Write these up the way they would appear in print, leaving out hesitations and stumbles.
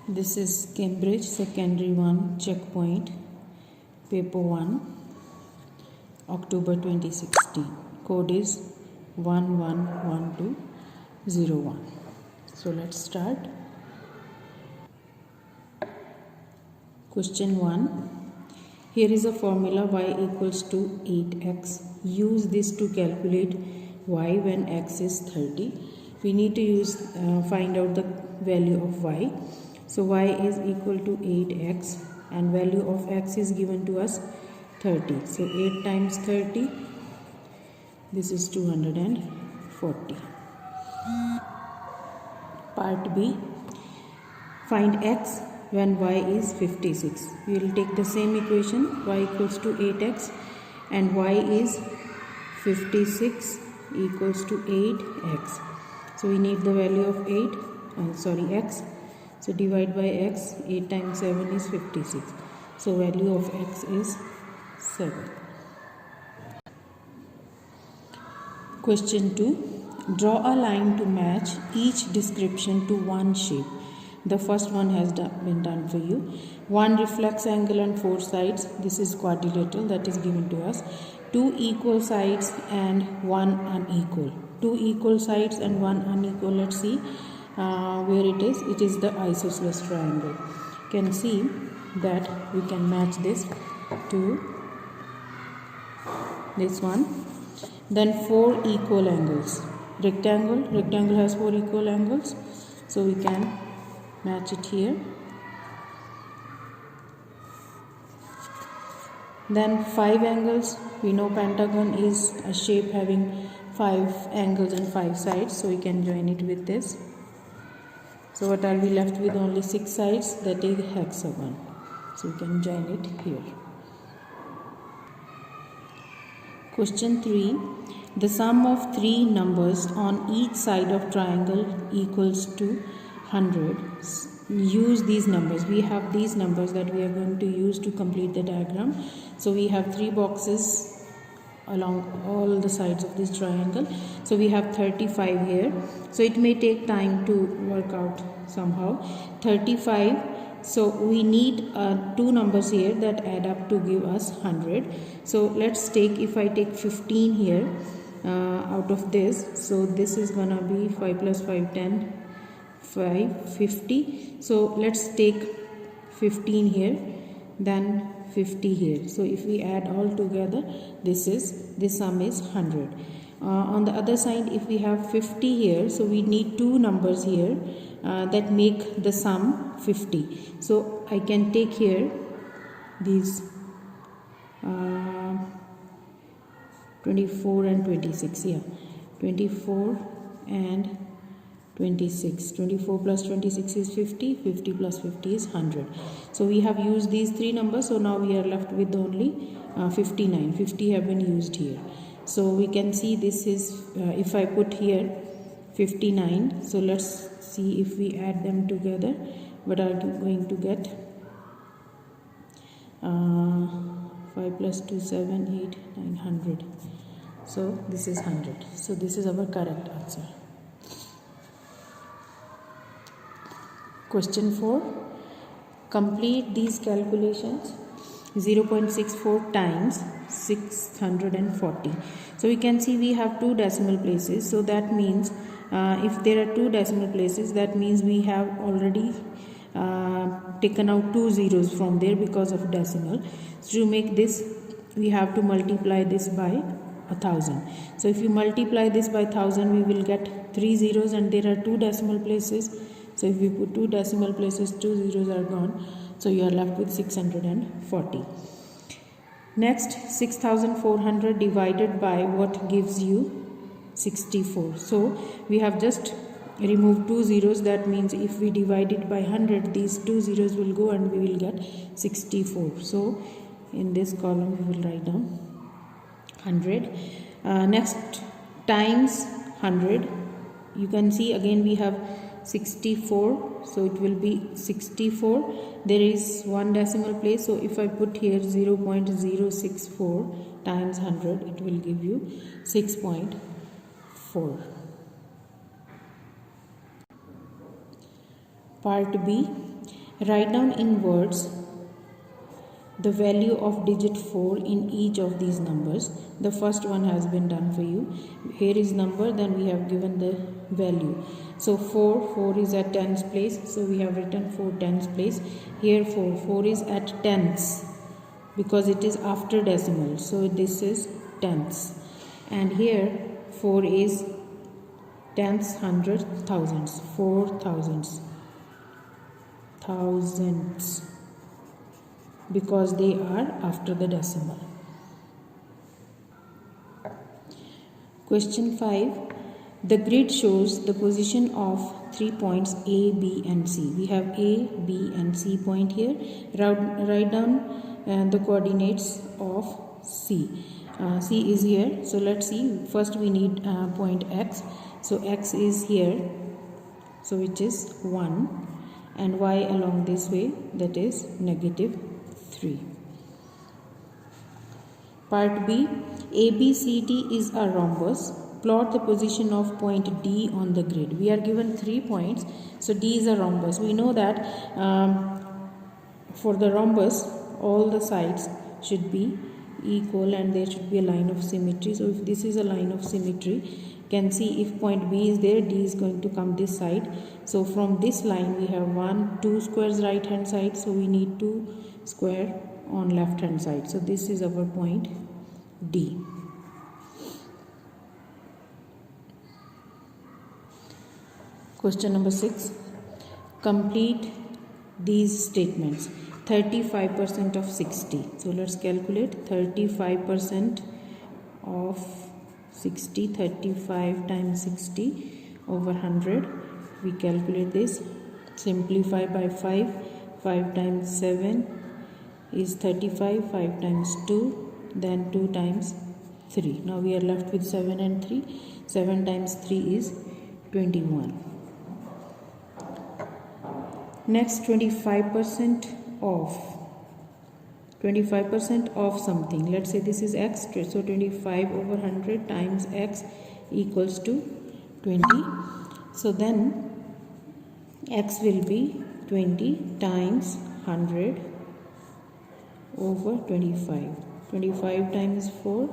This is Cambridge Secondary 1 Checkpoint, Paper 1, October 2016. Code is 111201. So let's start. Question 1. Here is a formula y equals to 8x. Use this to calculate y when x is 30. We need to find out the value of y. So y is equal to 8x and value of x is given to us 30. So 8 times 30, this is 240. Part B. Find x when y is 56. We will take the same equation, y equals to 8x and y is 56 equals to 8x. So we need the value of x. So divide by x, 8 times 7 is 56. So value of x is 7. Question 2. Draw a line to match each description to one shape. The first one has been done for you. One reflex angle and 4 sides. This is quadrilateral that is given to us. 2 equal sides and 1 unequal. 2 equal sides and 1 unequal. Let's see where it is. It is the isosceles triangle. You can see that we can match this to this one. Then 4 equal angles. Rectangle has 4 equal angles. So we can match it here. Then 5 angles. We know pentagon is a shape having 5 angles and 5 sides. So we can join it with this. So what are we left with? Only 6 sides, that is hexagon. So we can join it here. Question 3. The sum of 3 numbers on each side of triangle equals to 100. Use these numbers. We have these numbers that we are going to use to complete the diagram. So we have 3 boxes along all the sides of this triangle. So we have 35 here. So it may take time to work out somehow. 35. So we need 2 numbers here that add up to give us 100. So let's take, if I take 15 here out of this. So this is gonna be 5 plus 5, 10, 5, 50. So let's take 15 here, then 50 here. So if we add all together, this sum is 100. On the other side, if we have 50 here, so we need 2 numbers here that make the sum 50. So I can take here these 24 and 26. 24 and 26. 24 plus 26 is 50. 50 plus 50 is 100. So we have used these 3 numbers. So now we are left with only 59. 50 have been used here. So we can see this is, if I put here 59. So let's see if we add them together. What are you going to get? 5 plus 2, 7, 8, 9, 100. So this is 100. So this is our correct answer. Question 4. Complete these calculations. 0.64 times 640. So we can see we have 2 decimal places. So that means if there are 2 decimal places, that means we have already taken out 2 zeros from there because of decimal. So to make this, we have to multiply this by 1000. So if you multiply this by 1000, we will get 3 zeros and there are 2 decimal places. So if we put 2 decimal places, 2 zeros are gone. So you are left with 640. Next, 6400 divided by what gives you 64. So we have just removed 2 zeros. That means if we divide it by 100, these 2 zeros will go and we will get 64. So in this column we will write down 100. Next, times 100. You can see again we have 64, so it will be 64. There is 1 decimal place, so if I put here 0.064 times 100, it will give you 6.4. Part B. Write down in words the value of digit 4 in each of these numbers. The first one has been done for you. Here is number, then we have given the value. So 4 is at tens place, so we have written 4 tens place. Here 4 is at tens because it is after decimal, so this is tens. And here 4 is tens, hundred, thousands, 4 thousands, thousands, because they are after the decimal. Question 5. The grid shows the position of 3 points A, B and C. We have A, B and C point here. Write down the coordinates of C. C is here. So let's see. First we need point X. So X is here. So which is 1. And Y along this way, that is -3. Part B. ABCD is a rhombus. Plot the position of point D on the grid. We are given 3 points. So D is a rhombus. We know that for the rhombus, all the sides should be equal and there should be a line of symmetry. So if this is a line of symmetry, you can see if point B is there, D is going to come this side. So from this line we have 2 squares right hand side. So we need 2 square on left hand side. So this is our point D. Question number 6. Complete these statements. 35% of 60. So let's calculate 35% of 60. 35 times 60 over 100. We calculate this. Simplify by 5. 5 times 7 is 35. 5 times 2. Then 2 times 3. Now we are left with 7 and 3. 7 times 3 is 21. Next, 25% of something. Let's say this is x. So 25 over 100 times x equals to 20. So then x will be 20 times 100 over 25. 25 times 4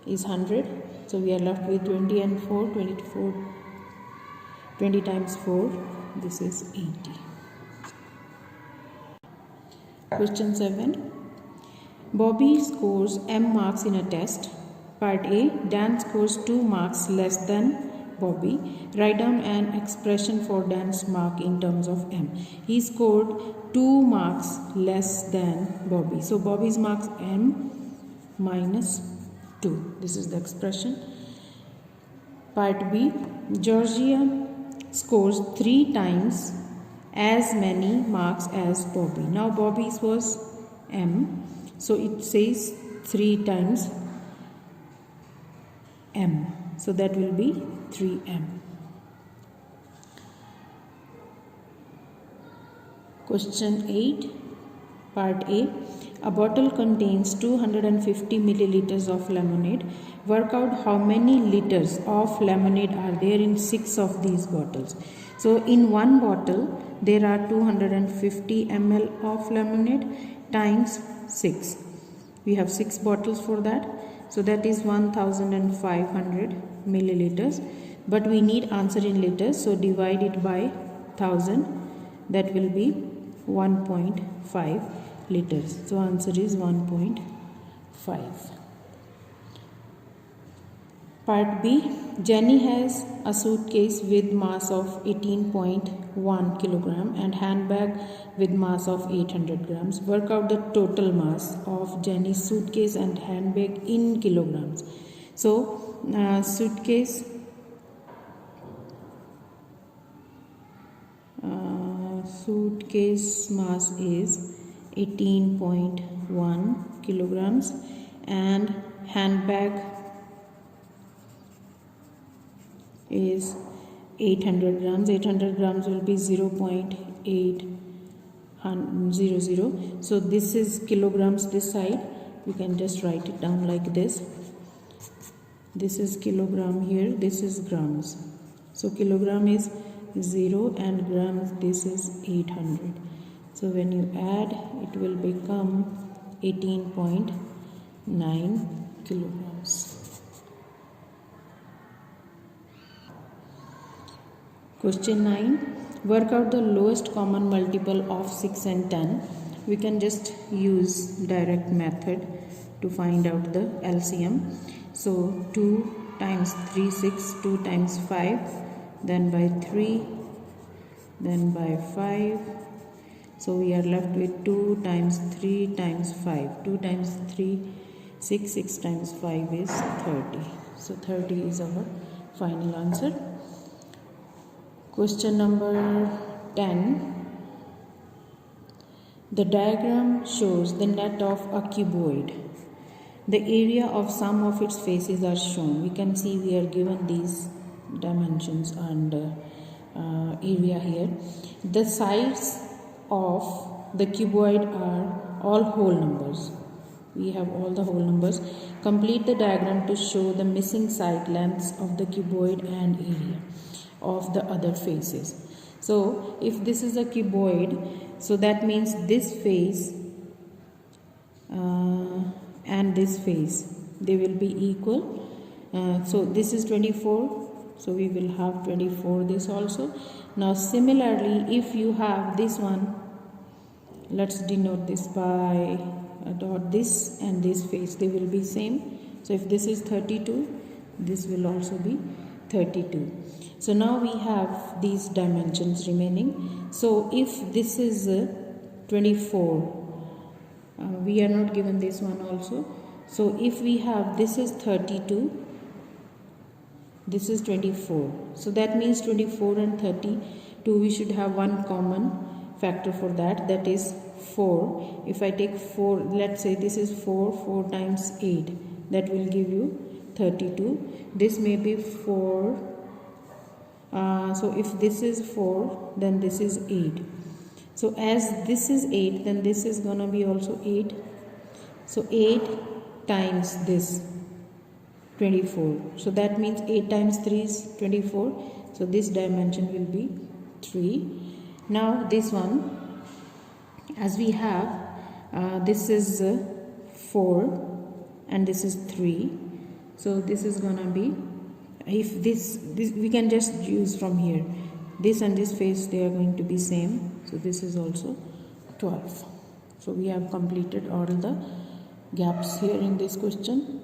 is 100. So we are left with 20 and 4. 24. 20 times 4. This is 80. Question 7. Bobby scores M marks in a test. Part A. Dan scores 2 marks less than Bobby. Write down an expression for Dan's mark in terms of M. He scored 2 marks less than Bobby. So Bobby's marks M minus 2. This is the expression. Part B. Georgia scores 3 times as many marks as Bobby. Now Bobby's was M, so it says 3 times M, so that will be 3M. Question 8, Part A. A bottle contains 250 milliliters of lemonade. Work out how many liters of lemonade are there in 6 of these bottles. So in one bottle there are 250 ml of lemonade times 6. We have 6 bottles for that. So that is 1500 milliliters. But we need answer in liters. So divide it by 1000. That will be 1.5 liters. So answer is 1.5. Part B. Jenny has a suitcase with mass of 18.1 kilogram and handbag with mass of 800 grams. Work out the total mass of Jenny's suitcase and handbag in kilograms. So suitcase mass is 18.1 kilograms and handbag is 800 grams. 800 grams will be 0.800. So this is kilograms this side. We can just write it down like this. This is kilogram here. This is grams. So kilogram is 0 and grams this is 800. So when you add, it will become 18.9 kilograms. Question 9. Work out the lowest common multiple of 6 and 10. We can just use direct method to find out the LCM. So 2 times 3, 6, 2 times 5, then by 3, then by 5. So we are left with 2 times 3 times 5. 2 times 3, 6, 6 times 5 is 30. So 30 is our final answer. Question number 10. The diagram shows the net of a cuboid. The area of some of its faces are shown. We can see we are given these dimensions and area here. The sides of the cuboid are all whole numbers. We have all the whole numbers. Complete the diagram to show the missing side lengths of the cuboid and area of the other faces. So if this is a cuboid, so that means this face and this face, they will be equal. So this is 24, so we will have 24 this also. Now similarly, if you have this one, let's denote this by a dot. This and this face, they will be same. So if this is 32, this will also be 32. So now we have these dimensions remaining. So if this is 24, we are not given this one also. So if we have, this is 32, this is 24. So that means 24 and 32, we should have one common factor for that, that is 4. If I take 4, let's say this is 4, 4 times 8, that will give you 32. This may be 4. So if this is 4, then this is 8. So as this is 8, then this is gonna be also 8. So 8 times this 24. So that means 8 times 3 is 24. So this dimension will be 3. Now this one, as we have, this is 4 and this is 3. So this is gonna be, if this we can just use from here, this and this face, they are going to be same. So this is also 12. So we have completed all the gaps here in this question.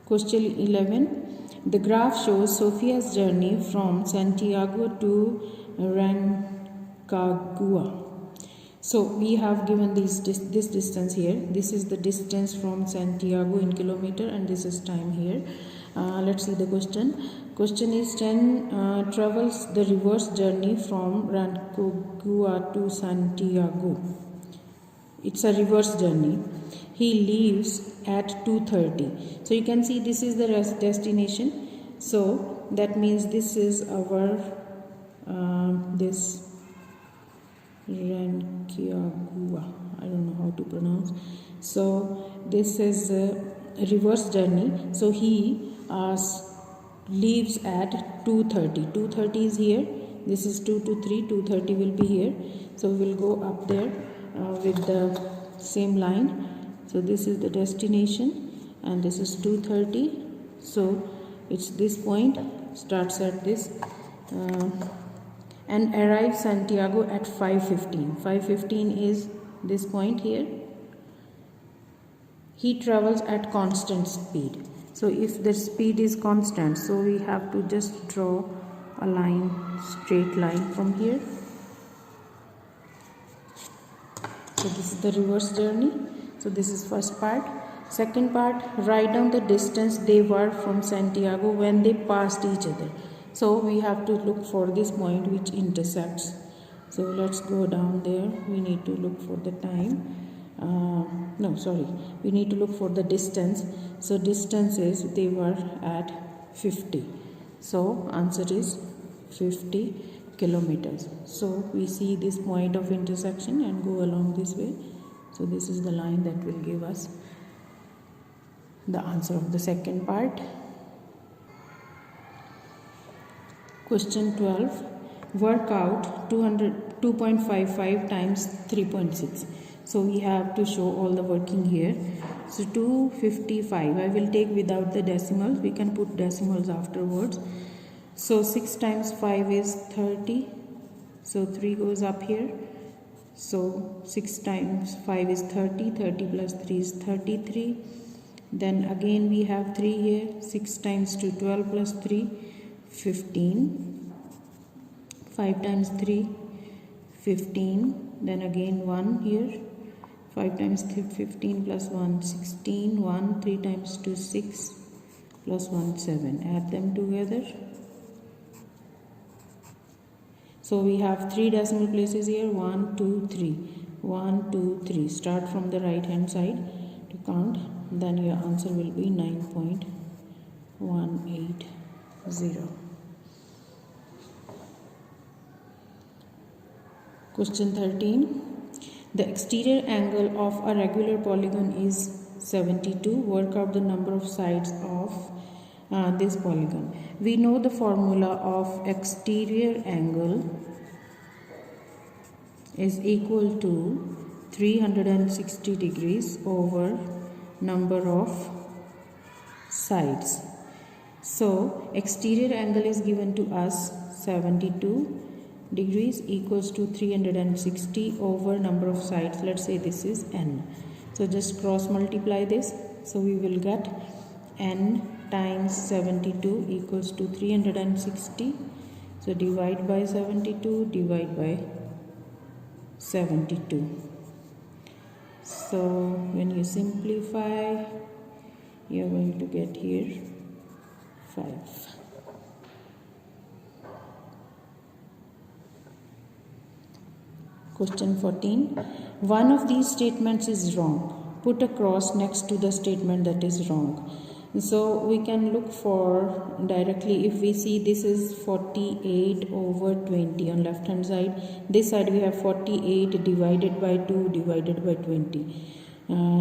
Question 11. The graph shows Sophia's journey from Santiago to Rancagua. So we have given this distance here. This is the distance from Santiago in kilometer, and this is time here. Let's see the question. Question is 10 travels the reverse journey from Rancagua to Santiago. It's a reverse journey. He leaves at 2:30. So you can see this is the destination. So that means this is our this Rancagua. I don't know how to pronounce. So this is a reverse journey. So he leaves at 2:30. 2:30 is here. This is 2 to 3. 2:30 will be here. So we will go up there with the same line. So this is the destination, and this is 2:30. So it's this point, starts at this and arrives Santiago at 5:15. 5:15 is this point here. He travels at constant speed. So if the speed is constant, so we have to just draw a line, straight line from here. So this is the reverse journey. So this is first part. Second part, write down the distance they were from Santiago when they passed each other. So we have to look for this point which intersects. So let's go down there. We need to look for the time. We need to look for the distance. So distance is, they were at 50. So answer is 50 kilometers. So we see this point of intersection and go along this way. So this is the line that will give us the answer of the second part. Question 12. Work out 2.55 times 3.6. So we have to show all the working here. So 255, I will take without the decimals. We can put decimals afterwards. So 6 times 5 is 30. So 3 goes up here. So 6 times 5 is 30. 30 plus 3 is 33. Then again we have 3 here. 6 times 2, 12 plus 3, 15. 5 times 3, 15. Then again 1 here. 5 times 15 plus 1, 16. 1, 3 times 2, 6. Plus 1, 7. Add them together. So we have 3 decimal places here. 1, 2, 3. 1, 2, 3. Start from the right hand side to count. Then your answer will be 9.180. Question 13. The exterior angle of a regular polygon is 72. Work out the number of sides of this polygon. We know the formula of exterior angle is equal to 360 degrees over number of sides. So exterior angle is given to us 72 degrees equals to 360 over number of sides. Let's say this is n. So just cross multiply this. So we will get n times 72 equals to 360. So divide by 72, divide by 72. So when you simplify, you are going to get here 5. Question 14. One of these statements is wrong. Put a cross next to the statement that is wrong. So we can look for directly, if we see this is 48 over 20 on left hand side. This side we have 48 divided by 2 divided by 20.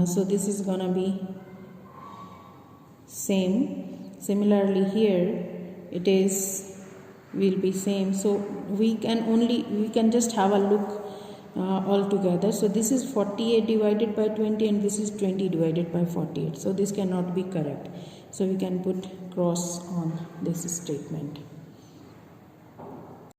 So this is gonna be same. Similarly here it will be same. So we can just have a look all together. So this is 48 divided by 20 and this is 20 divided by 48. So this cannot be correct. So we can put cross on this statement.